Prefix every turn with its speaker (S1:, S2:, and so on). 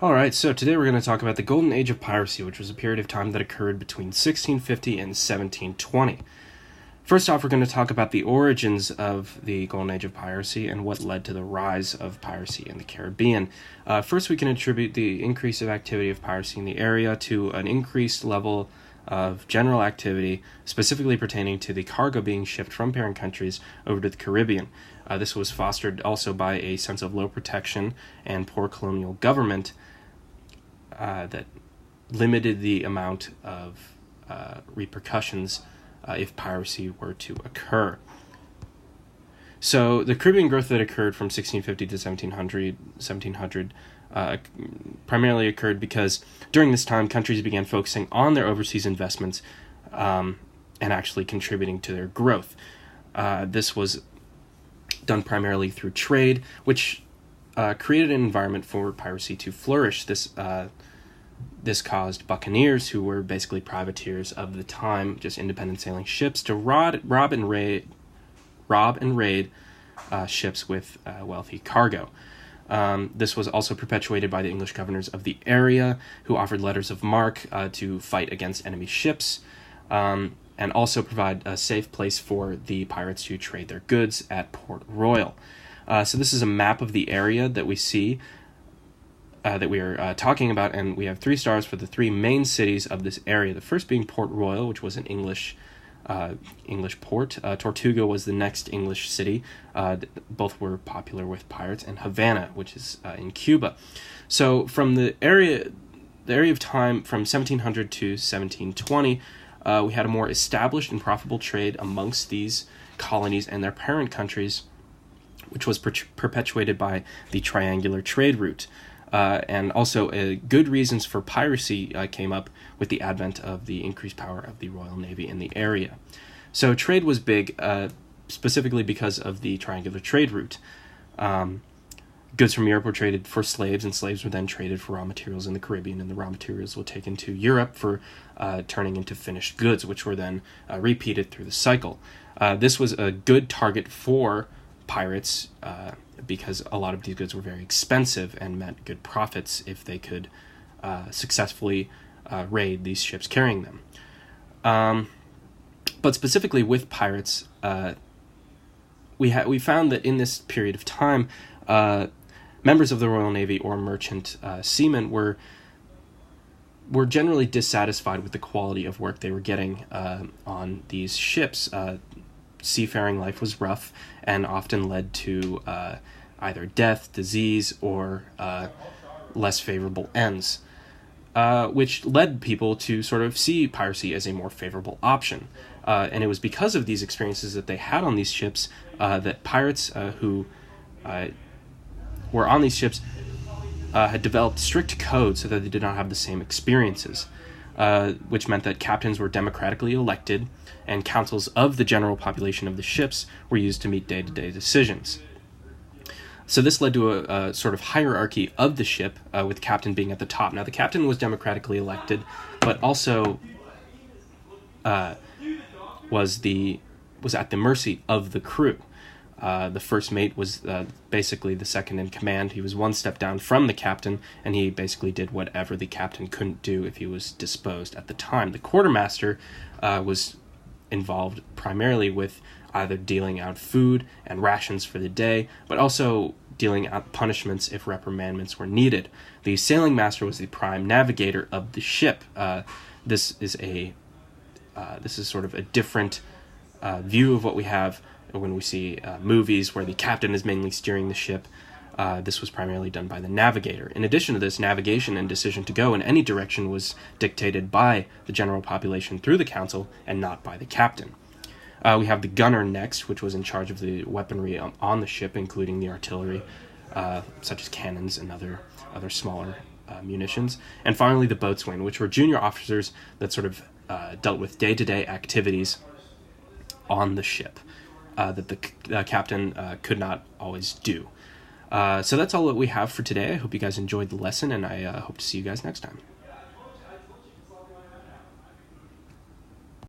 S1: Alright, so today we're going to talk about the Golden Age of Piracy, which was a period of time that occurred between 1650 and 1720. First off, we're going to talk about the origins of the Golden Age of Piracy and what led to the rise of piracy in the Caribbean. First, we can attribute the increase of activity of piracy in the area to an increased level of general activity, specifically pertaining to the cargo being shipped from parent countries over to the Caribbean. This was fostered also by a sense of low protection and poor colonial government that limited the amount of repercussions if piracy were to occur. So the Caribbean growth that occurred from 1650 to 1700 primarily occurred because during this time countries began focusing on their overseas investments and actually contributing to their growth. This was done primarily through trade, which created an environment for piracy to flourish. This caused buccaneers, who were basically privateers of the time, just independent sailing ships, to rob and raid ships with wealthy cargo. This was also perpetuated by the English governors of the area, who offered letters of marque to fight against enemy ships, and also provide a safe place for the pirates to trade their goods at Port Royal. So this is a map of the area that we see, that we are talking about, and we have 3 stars for the 3 main cities of this area. The first being Port Royal, which was an English port. Tortuga was the next English city. Both were popular with pirates, and Havana, which is in Cuba. So from the area of time from 1700 to 1720, we had a more established and profitable trade amongst these colonies and their parent countries, which was perpetuated by the triangular trade route. And also good reasons for piracy came up with the advent of the increased power of the Royal Navy in the area. So trade was big, specifically because of the triangular trade route. Goods from Europe were traded for slaves, and slaves were then traded for raw materials in the Caribbean, and the raw materials were taken to Europe for turning into finished goods, which were then repeated through the cycle. This was a good target for pirates because a lot of these goods were very expensive and meant good profits if they could successfully raid these ships carrying them. But specifically with pirates, we found that in this period of time, members of the Royal Navy or merchant seamen were generally dissatisfied with the quality of work they were getting on these ships. Seafaring life was rough and often led to either death, disease, or less favorable ends, which led people to sort of see piracy as a more favorable option. And it was because of these experiences that they had on these ships that pirates who were on these ships had developed strict codes so that they did not have the same experiences, which meant that captains were democratically elected and councils of the general population of the ships were used to meet day-to-day decisions. So this led to a sort of hierarchy of the ship, with captain being at the top. Now, the captain was democratically elected, but also was at the mercy of the crew. The first mate was basically the second in command. He was one step down from the captain, and he basically did whatever the captain couldn't do if he was disposed at the time. The quartermaster was involved primarily with either dealing out food and rations for the day, but also dealing out punishments if reprimandments were needed. The sailing master was the prime navigator of the ship. This is sort of a different view of what we have when we see movies where the captain is mainly steering the ship. This was primarily done by the navigator. In addition to this, navigation and decision to go in any direction was dictated by the general population through the council and not by the captain. We have the gunner next, which was in charge of the weaponry on the ship, including the artillery, such as cannons and other smaller munitions. And finally, the boatswain, which were junior officers that sort of dealt with day-to-day activities on the ship that the captain could not always do. So that's all that we have for today. I hope you guys enjoyed the lesson, and I hope to see you guys next time.